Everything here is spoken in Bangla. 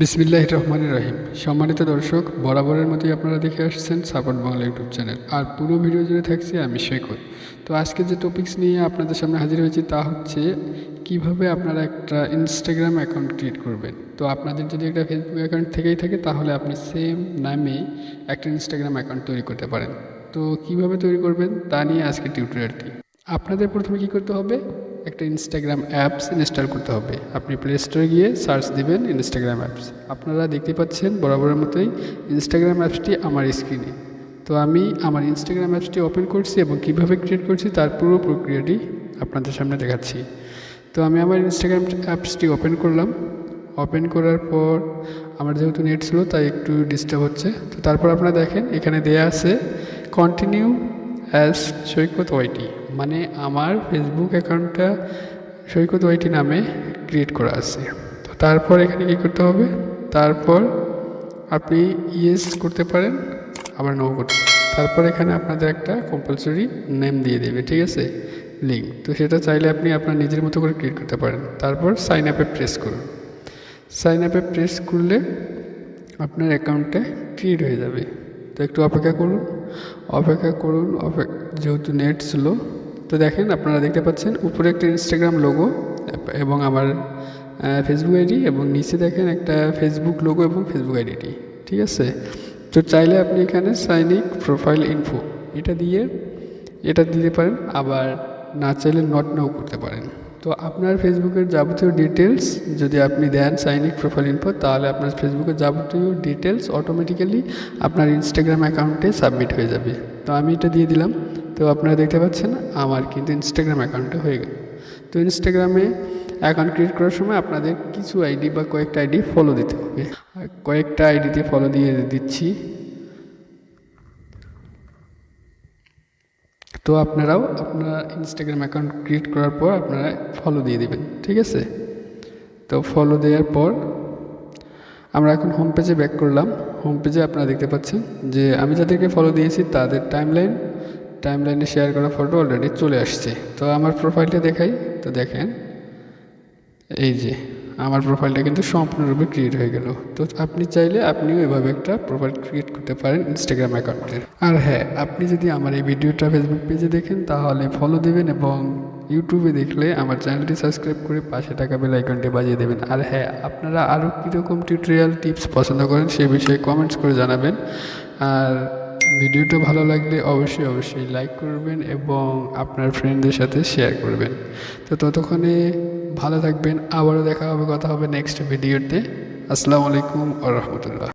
বিসমিল্লাহির রহমানির রহিম। সম্মানিত দর্শক, বরাবরের মতোই আপনারা দেখে আসছেন সাপোর্ট বাংলা ইউটিউব চ্যানেল। আর পুরো ভিডিও জুড়ে থাকছি আমি শেখর। তো আজকে যে টপিকস নিয়ে আপনাদের সামনে হাজির হয়েছি তা হচ্ছে কিভাবে আপনারা একটা ইনস্টাগ্রাম অ্যাকাউন্ট ক্রিয়েট করবেন। তো আপনাদের যদি একটা ফেসবুক অ্যাকাউন্ট থেকেই থাকে তাহলে আপনি সেম নামে একটা ইনস্টাগ্রাম অ্যাকাউন্ট তৈরি করতে পারেন। তো কিভাবে তৈরি করবেন তা নিয়ে আজকে টিউটোরিয়ালটি। আপনাদের প্রথমে কি করতে হবে, একটা ইনস্টাগ্রাম অ্যাপস ইনস্টল করতে হবে। আপনি প্লে স্টোরে গিয়ে সার্চ দিবেন ইনস্টাগ্রাম অ্যাপস। আপনারা দেখতে পাচ্ছেন বরাবরের মতোই ইনস্টাগ্রাম অ্যাপসটি আমার স্ক্রিনে। তো আমি আমার ইনস্টাগ্রাম অ্যাপসটি ওপেন করছি এবং কিভাবে ক্রিয়েট করছি তার পুরো প্রক্রিয়াটি আপনাদের সামনে দেখাচ্ছি। তো আমি আমার ইনস্টাগ্রাম অ্যাপসটি ওপেন করলাম। ওপেন করার পর আমার যেহেতু নেট ছিল তাই একটু ডিস্টার্ব হচ্ছে। তো তারপর আপনারা দেখেন এখানে দেয়া আছে কন্টিনিউ অ্যাজ ന🏩🏆, মানে আমার ফেসবুক অ্যাকাউন্টটা ന🏩🏆 নামে ক্রিয়েট করা আছে। তো তারপর এখানে কী করতে হবে, তারপর আপনি ইয়েস করতে পারেন, আবার নো করতে পারেন। তারপর এখানে আপনাদের একটা কম্পালসরি নেম দিয়ে দেবে, ঠিক আছে, লিঙ্ক। তো সেটা চাইলে আপনি আপনার নিজের মতো করে ক্রিয়েট করতে পারেন। তারপর সাইন আপে প্রেস করুন। সাইন আপে প্রেস করলে আপনার অ্যাকাউন্টটা ক্রিয়েট হয়ে যাবে। তো একটু অপেক্ষা করুন। যেহেতু নেট ছিল। তো দেখেন, আপনারা দেখতে পাচ্ছেন উপরে একটা ইনস্টাগ্রাম লোগো এবং আমার ফেসবুক আইডি, এবং নিচে দেখেন একটা ফেসবুক লোগো এবং ফেসবুক আইডিটি, ঠিক আছে। তো চাইলে আপনি এখানে সাইনিক প্রোফাইল ইনফো এটা দিতে পারেন, আবার না চাইলে নট নাও করতে পারেন। তো আপনার ফেসবুকের যাবতীয় ডিটেলস যদি আপনি দেন সাইনিক প্রোফাইল ইনফো, তাহলে আপনার ফেসবুকের যাবতীয় ডিটেলস অটোমেটিক্যালি আপনার ইনস্টাগ্রাম অ্যাকাউন্টে সাবমিট হয়ে যাবে। তো আমি এটা দিয়ে দিলাম। তো আপনারা দেখতে পাচ্ছেন আমার কিন্তু ইনস্টাগ্রাম অ্যাকাউন্টে হয়ে গেল। তো ইনস্টাগ্রামে অ্যাকাউন্ট ক্রিয়েট করার সময় আপনাদের কিছু আইডি বা কয়েকটা আইডি ফলো দিতে হবে। কয়েকটা আইডিতে ফলো দিয়ে দিচ্ছি। তো আপনারাও আপনার ইনস্টাগ্রাম অ্যাকাউন্ট ক্রিয়েট করার পর আপনারা ফলো দিয়ে দেবেন, ঠিক আছে। তো ফলো দেওয়ার পর আমরা এখন হোম পেজে ব্যাক করলাম। হোম পেজে আপনারা দেখতে পাচ্ছেন যে আমি যাদেরকে ফলো দিয়েছি তাদের টাইমলাইনে শেয়ার করা ফটো অলরেডি চলে আসছে। তো আমার প্রোফাইলটা দেখাই। তো দেখেন, এই যে আমার প্রোফাইলটা কিন্তু সম্পূর্ণরূপে ক্রিয়েট হয়ে গেল। তো আপনি চাইলে আপনিও এভাবে একটা প্রোফাইল ক্রিয়েট করতে পারেন ইনস্টাগ্রাম অ্যাকাউন্টের। আর হ্যাঁ, আপনি যদি আমার এই ভিডিওটা ফেসবুক পেজে দেখেন তাহলে ফলো দেবেন, এবং ইউটিউবে দেখলে আমার চ্যানেলটি সাবস্ক্রাইব করে পাশে থাকা বেল আইকনটি বাজিয়ে দেবেন। আর হ্যাঁ, আপনারা আরও কীরকম টিউটোরিয়াল টিপস পছন্দ করেন সে বিষয়ে কমেন্টস করে জানাবেন। আর ভিডিওটা ভালো লাগলে অবশ্যই লাইক করবেন এবং আপনার ফ্রেন্ডদের সাথে শেয়ার করবেন। তো ততক্ষণে ভালো থাকবেন। আবারও কথা হবে নেক্সট ভিডিওতে। আসসালামু আলাইকুম ওয়া রাহমাতুল্লাহ।